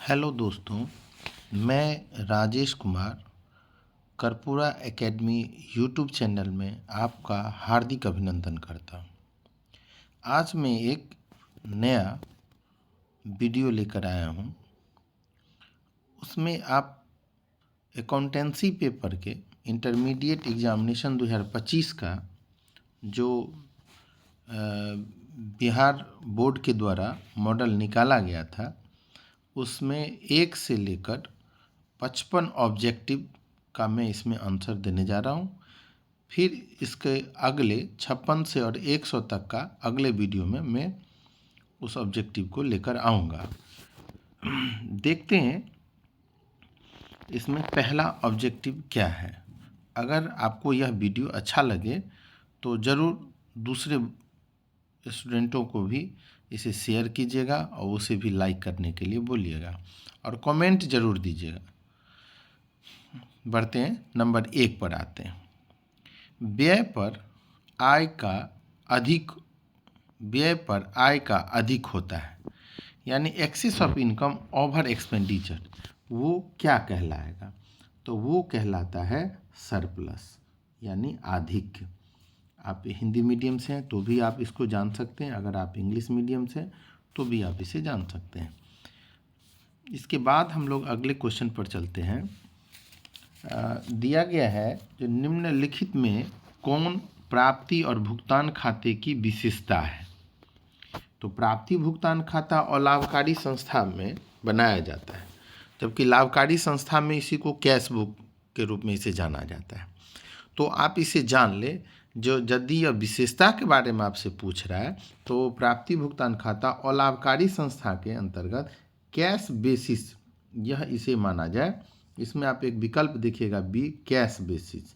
Hello दोस्तों, मैं Rajesh Kumar Karpura academy YouTube channel में आपका हार्दिक अभिनंदन करता हूँ। आज मैं एक नया वीडियो लेकर आया हूँ। उसमें आप अकाउंटेंसी पेपर के इंटरमीडिएट एग्जामिनेशन 2025 का जो बिहार बोर्ड के द्वारा मॉडल निकाला गया था, उसमें 1 से लेकर 55 ऑब्जेक्टिव का मैं इसमें आंसर देने जा रहा हूँ। फिर इसके अगले 56 से और 100 तक का अगले वीडियो में मैं उस ऑब्जेक्टिव को लेकर आऊँगा। देखते हैं इसमें पहला ऑब्जेक्टिव क्या है। अगर आपको यह वीडियो अच्छा लगे तो ज़रूर दूसरे स्टूडेंटों को भी इसे शेयर कीजिएगा और उसे भी लाइक करने के लिए बोलिएगा और कमेंट ज़रूर दीजिएगा। बढ़ते हैं, नंबर 1 पर आते हैं। व्यय पर आय का अधिक होता है, यानी excess of income over expenditure, वो क्या कहलाएगा? तो वो कहलाता है सरप्लस, यानी अधिक। आप हिंदी मीडियम से हैं तो भी आप इसको जान सकते हैं, अगर आप इंग्लिश मीडियम से हैं तो भी आप इसे जान सकते हैं। इसके बाद हम लोग अगले क्वेश्चन पर चलते हैं। दिया गया है जो निम्नलिखित में कौन प्राप्ति और भुगतान खाते की विशेषता है? तो प्राप्ति भुगतान खाता और लाभकारी संस्था में बनाया जाता है, जबकि लाभकारी संस्था में इसी को कैश बुक के रूप में इसे जाना जाता है। तो आप इसे जान ले, जो यदि यह विशेषता के बारे में आपसे पूछ रहा है तो प्राप्ति भुगतान खाता और लाभकारी संस्था के अंतर्गत कैश बेसिस यह इसे माना जाए। इसमें आप एक विकल्प देखिएगा बी, कैश बेसिस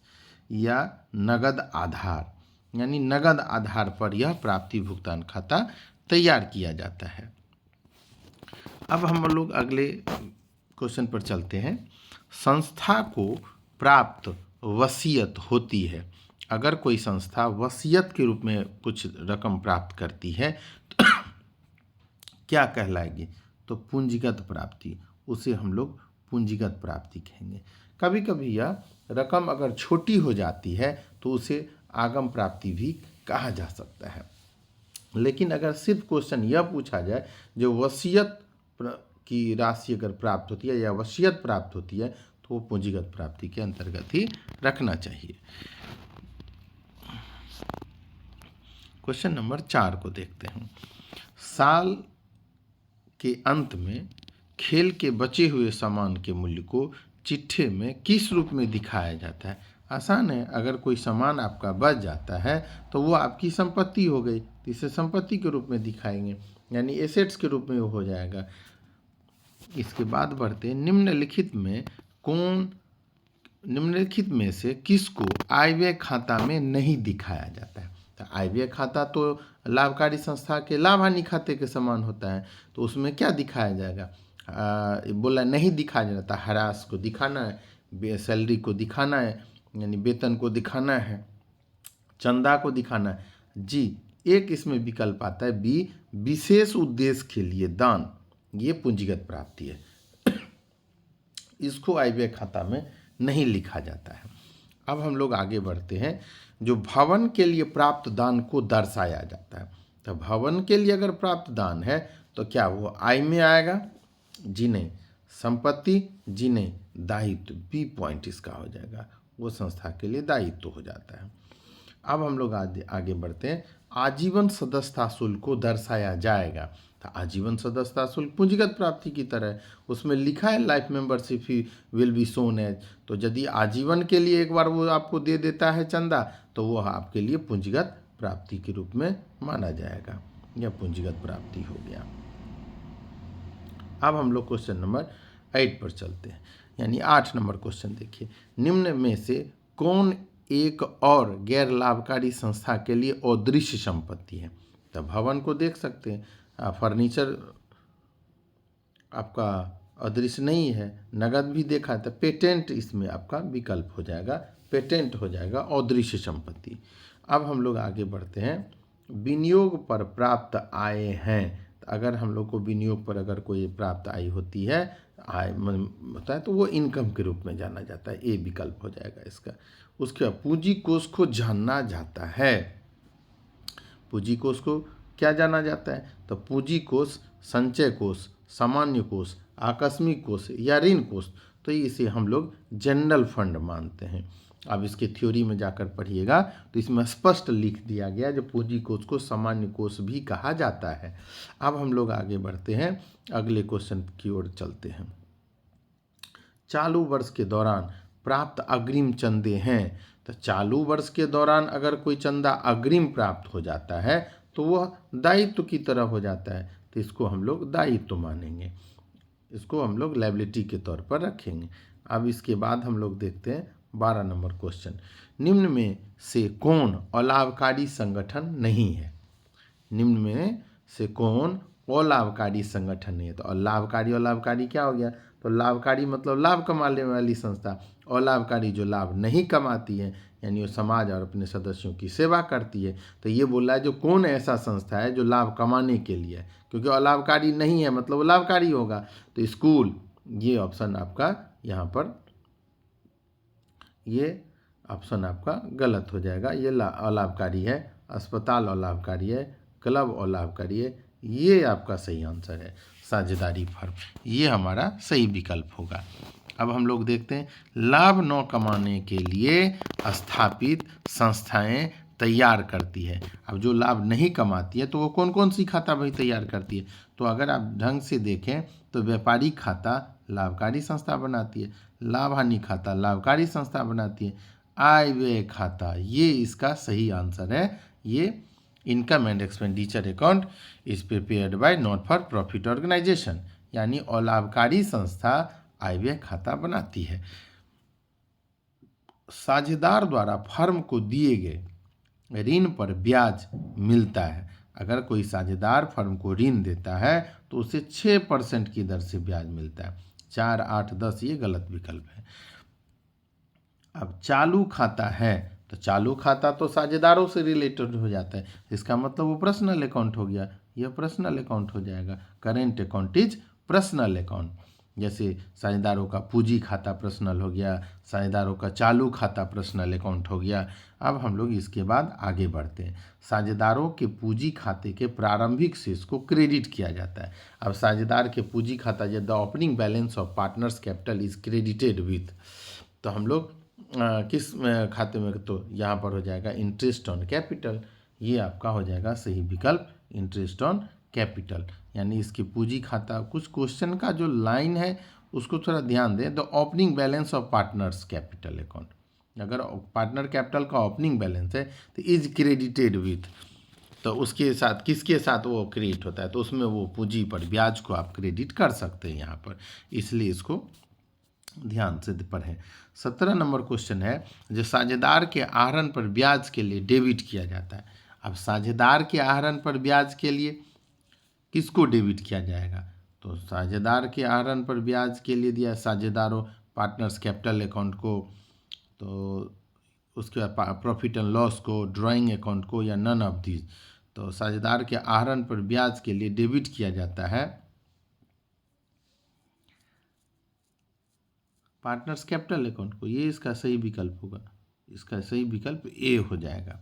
या नगद आधार, यानी नगद आधार पर यह प्राप्ति भुगतान खाता तैयार किया जाता है। अब हम लोग अगले क्वेश्चन पर चलते हैं। संस्था को प्राप्त वसीयत होती है। अगर कोई संस्था वसीयत के रूप में कुछ रकम प्राप्त करती है तो क्या कहलाएगी? तो पूंजीगत प्राप्ति, उसे हम लोग पूंजीगत प्राप्ति कहेंगे। कभी कभी यह रकम अगर छोटी हो जाती है तो उसे आगम प्राप्ति भी कहा जा सकता है। लेकिन अगर सिर्फ क्वेश्चन यह पूछा जाए जो वसीयत की राशि अगर प्राप्त होती है या वसीयत प्राप्त होती है तो वो पूंजीगत प्राप्ति के अंतर्गत ही रखना चाहिए। क्वेश्चन नंबर 4 को देखते हैं। साल के अंत में खेल के बचे हुए सामान के मूल्य को चिट्ठे में किस रूप में दिखाया जाता है? आसान है, अगर कोई सामान आपका बच जाता है तो वो आपकी संपत्ति हो गई, तो इसे संपत्ति के रूप में दिखाएंगे, यानी एसेट्स के रूप में वो हो जाएगा। इसके बाद बढ़ते हैं, निम्नलिखित में से किसको आय व्यय खाता में नहीं दिखाया जाता है? तो आय व्यय खाता तो लाभकारी संस्था के लाभ हानि खाते के समान होता है, तो उसमें क्या दिखाया जाएगा? बोला नहीं दिखाया जाता। ह्रास को दिखाना है, सैलरी को दिखाना है, यानी वेतन को दिखाना है, चंदा को दिखाना है। जी, एक इसमें विकल्प आता है बी, विशेष उद्देश्य के लिए दान, ये पूंजीगत प्राप्ति है, इसको आय व्यय खाता में नहीं लिखा जाता है। अब हम लोग आगे बढ़ते हैं। जो भवन के लिए प्राप्त दान को दर्शाया जाता है, तो भवन के लिए अगर प्राप्त दान है तो क्या वो आय में आएगा? जी नहीं। संपत्ति? जी नहीं। दायित्व, बी पॉइंट इसका हो जाएगा, वो संस्था के लिए दायित्व हो जाता है। अब हम लोग आगे बढ़ते हैं। आजीवन सदस्यता शुल्क को दर्शाया जाएगा, तो आजीवन सदस्यता शुल्क पूंजीगत प्राप्ति की तरह है, उसमें लिखा है life membership will be shown as. तो यदि आजीवन के लिए एक बार वो आपको दे देता है चंदा तो वो आपके लिए पूंजीगत प्राप्ति के रूप में माना जाएगा, यह पूंजीगत प्राप्ति हो गया। अब हम लोग क्वेश्चन नंबर 8 पर चलते हैं, यानी 8 नंबर क्वेश्चन देखिए। निम्न में से कौन एक और गैर लाभकारी संस्था के लिए अदृश्य संपत्ति है? तो भवन को देख सकते हैं, फर्नीचर आपका अदृश्य नहीं है, नगद भी देखा, तो पेटेंट इसमें आपका विकल्प हो जाएगा, पेटेंट हो जाएगा अदृश्य संपत्ति। अब हम लोग आगे बढ़ते हैं। विनियोग पर प्राप्त आय हैं तो अगर हम लोग को विनियोग पर अगर कोई प्राप्त आय होती है, आय होता है, तो वो इनकम के रूप में जाना जाता है। ए विकल्प हो जाएगा इसका। उसके बाद पूंजी कोष को जाना जाता है। पूंजी कोष को क्या जाना जाता है? तो पूंजी कोष संचय कोष, सामान्य कोष, आकस्मिक कोष या ऋण कोष, तो इसे हम लोग जनरल फंड मानते हैं। अब इसके थ्योरी में जाकर पढ़िएगा तो इसमें स्पष्ट लिख दिया गया जो पूंजी कोष को सामान्य कोष भी कहा जाता है। अब हम लोग आगे बढ़ते हैं, अगले क्वेश्चन की ओर चलते हैं। चालू वर्ष के दौरान प्राप्त अग्रिम चंदे हैं। तो चालू वर्ष के दौरान अगर कोई चंदा अग्रिम प्राप्त हो जाता है तो वह दायित्व की तरह हो जाता है, तो इसको हम लोग दायित्व मानेंगे, इसको हम लोग लायबिलिटी के तौर पर रखेंगे। अब इसके बाद हम लोग देखते हैं 12 नंबर क्वेश्चन। निम्न में से कौन अलाभकारी संगठन नहीं है? निम्न में से कौन अलाभकारी संगठन नहीं है? तो अलाभकारी, अलाभकारी क्या हो गया? तो लाभकारी मतलब लाभ कमाने वाली संस्था, अलाभकारी जो लाभ नहीं कमाती है, यानी वो समाज और अपने सदस्यों की सेवा करती है। तो ये बोल रहा है जो कौन ऐसा संस्था है जो लाभ कमाने के लिए है, क्योंकि अलाभकारी नहीं है मतलब वो लाभकारी होगा। तो स्कूल, ये ऑप्शन आपका यहाँ पर, ये ऑप्शन आपका गलत हो जाएगा। ये अलाभकारी है, अस्पताल अलाभकारी है, क्लब अलाभकारी है, ये आपका सही आंसर है। साझेदारी फर्म, ये हमारा सही विकल्प होगा। अब हम लोग देखते हैं, लाभ न कमाने के लिए स्थापित संस्थाएं तैयार करती है। अब जो लाभ नहीं कमाती है तो वो कौन कौन सी खाता भाई तैयार करती है? तो अगर आप ढंग से देखें तो व्यापारी खाता लाभकारी संस्था बनाती है, लाभ हानि खाता लाभकारी संस्था बनाती है, आय व्यय खाता, ये इसका सही आंसर है। ये income and expenditure account is prepared by not for profit organisation, यानी अलाभकारी संस्था आय व्यय खाता बनाती है। साझेदार द्वारा फर्म को दिए गए ऋण पर ब्याज मिलता है। अगर कोई साझेदार फर्म को ऋण देता है तो उसे 6% की दर से ब्याज मिलता है। 4, 8, 10 ये गलत विकल्प है। अब चालू खाता है, तो चालू खाता तो साझेदारों से रिलेटेड हो जाता है, इसका मतलब वो पर्सनल अकाउंट हो गया, यह पर्सनल अकाउंट हो जाएगा। Current account is personal account. जैसे साझेदारों का पूंजी खाता पर्सनल हो गया, साझेदारों का चालू खाता पर्सनल अकाउंट हो गया। अब हम लोग इसके बाद आगे बढ़ते हैं। साझेदारों के पूंजी खाते के प्रारंभिक शेष को क्रेडिट किया जाता है। अब साझेदार के पूंजी खाता the opening balance of partners capital is credited with, तो हम लोग किस खाते में? तो यहाँ पर हो जाएगा इंटरेस्ट ऑन कैपिटल, ये आपका हो जाएगा सही विकल्प, इंटरेस्ट ऑन कैपिटल। यानी इसकी पूंजी खाता, कुछ क्वेश्चन का जो लाइन है उसको थोड़ा ध्यान दें। The opening balance of partners capital account, अगर पार्टनर कैपिटल का ओपनिंग बैलेंस है तो इज क्रेडिटेड विथ, तो उसके साथ किसके साथ वो क्रेडिट होता है? तो उसमें वो पूंजी पर ब्याज को आप क्रेडिट कर सकते हैं यहाँ पर, इसलिए इसको ध्यान से पढ़ें। 17 नंबर क्वेश्चन है, जो साझेदार के आहरण पर ब्याज के लिए डेबिट किया जाता है। अब साझेदार के आहरण पर ब्याज के लिए किसको डेबिट किया जाएगा? तो साझेदार के आहरण पर ब्याज के लिए दिया साझेदारों पार्टनर्स कैपिटल अकाउंट को, तो उसके बाद प्रॉफिट एंड लॉस को, ड्राइंग अकाउंट को, या नन ऑफ दीज। तो साझेदार के आहरण पर ब्याज के लिए डेबिट किया जाता है पार्टनर्स कैपिटल अकाउंट को, ये इसका सही विकल्प होगा। इसका सही विकल्प ए हो जाएगा।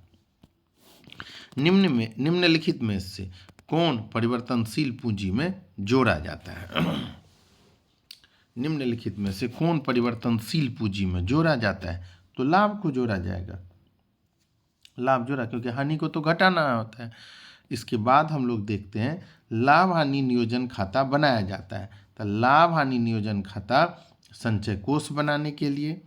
निम्नलिखित में से कौन परिवर्तनशील पूंजी में जोड़ा जाता है? निम्नलिखित में से कौन परिवर्तनशील पूंजी में जोड़ा जाता है? तो लाभ को जोड़ा जाएगा, लाभ जोड़ा, क्योंकि हानि को तो घटाना होता है। इसके बाद हम लोग देखते हैं, लाभ हानि नियोजन खाता बनाया जाता है। तो लाभ हानि नियोजन खाता संचय कोष बनाने के लिए,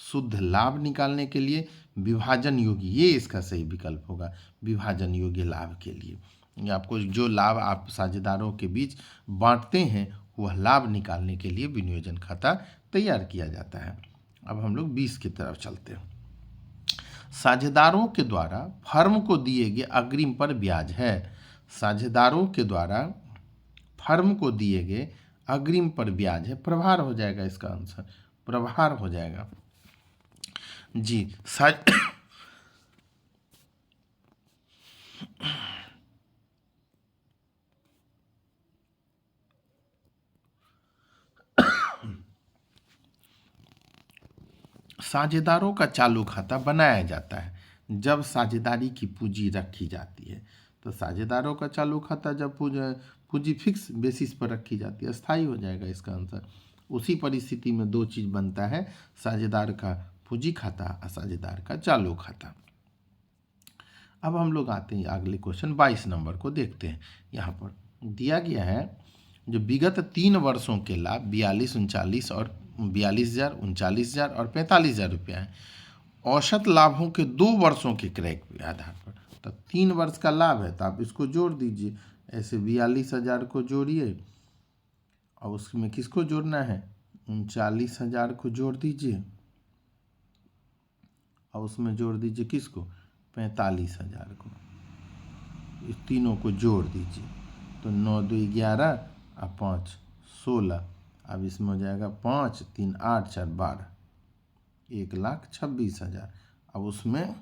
शुद्ध लाभ निकालने के लिए, विभाजन योग्य, ये इसका सही विकल्प होगा, विभाजन योग्य लाभ के लिए। ये आपको जो लाभ आप साझेदारों के बीच बांटते हैं वह लाभ निकालने के लिए विनियोजन खाता तैयार किया जाता है। अब हम लोग 20 की तरफ चलते हैं। साझेदारों के द्वारा फर्म को दिए गए अग्रिम पर ब्याज है। साझेदारों के द्वारा फर्म को दिए गए अग्रिम पर ब्याज है, प्रभार हो जाएगा इसका आंसर, प्रभार हो जाएगा जी। साझेदारों का चालू खाता बनाया जाता है जब साझेदारी की पूंजी रखी जाती है। तो साझेदारों का चालू खाता जब पूंजी फिक्स बेसिस पर रखी जाती है, स्थायी हो जाएगा इसका आंसर। उसी परिस्थिति में दो चीज़ बनता है, साझेदार का पूंजी खाता और साझेदार का चालू खाता। अब हम लोग आते हैं अगले क्वेश्चन 22 नंबर को देखते हैं। यहाँ पर दिया गया है जो विगत 3 वर्षों के लाभ 42, 39 और 42,000, 39,000 और 45,000 रुपया है। औसत लाभों के 2 वर्षों के क्रय के आधार पर, तो 3 वर्ष का लाभ है तो आप इसको जोड़ दीजिए। ऐसे 42,000 को जोड़िए और उसमें किसको जोड़ना है, 39,000 को जोड़ दीजिए और उसमें जोड़ दीजिए किसको, 45,000 को। इस तीनों को जोड़ दीजिए तो 9 2 11 और 5 16। अब इसमें हो जाएगा 5 3 8 4 12, 1,26,000। अब उसमें